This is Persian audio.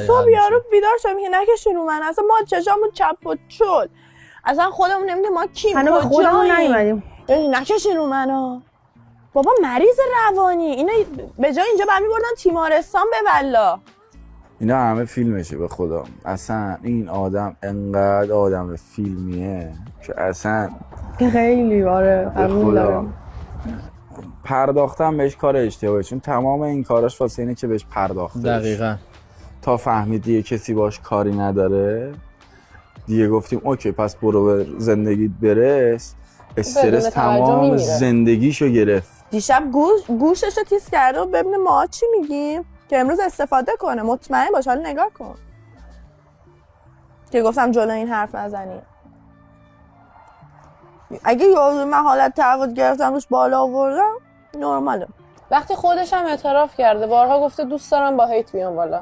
صبح یارو بیدار شد میگه نکشین رو من، اصلا ما چشامون چپ و چل، اصلا خودمون نمیدونیم ما کیم کجاییم، نکشین رو منو. بابا مریض روانی اینا، به جای اینجا بعد میبردن تیمارستان به والله. اینا همه فیلمشه به خدا. اصلا این آدم انقدر آدم فیلمیه که اصلا خیلی قبول دارم. پرداختم بهش کار اشتباهه، چون تمام این کاراش واسه اینه که بهش پرداخته. دقیقاً. تا فهمیدی کسی باش کاری نداره دیگه گفتیم اوکی پس برو به زندگیت برس. استرس تمام زندگیشو گرفت. دیشب گوششو تیز کرده و ببینه ما چی میگیم که امروز استفاده کنه. مطمئن باش، حالا نگاه کن که گفتم جلو این حرف نزنی. اگه یادو من حالت تعهد گرفتم روش بالا آوردم نرماله. وقتی خودش هم اعتراف کرده، بارها گفته دوست دارم با هیت بیام بالا.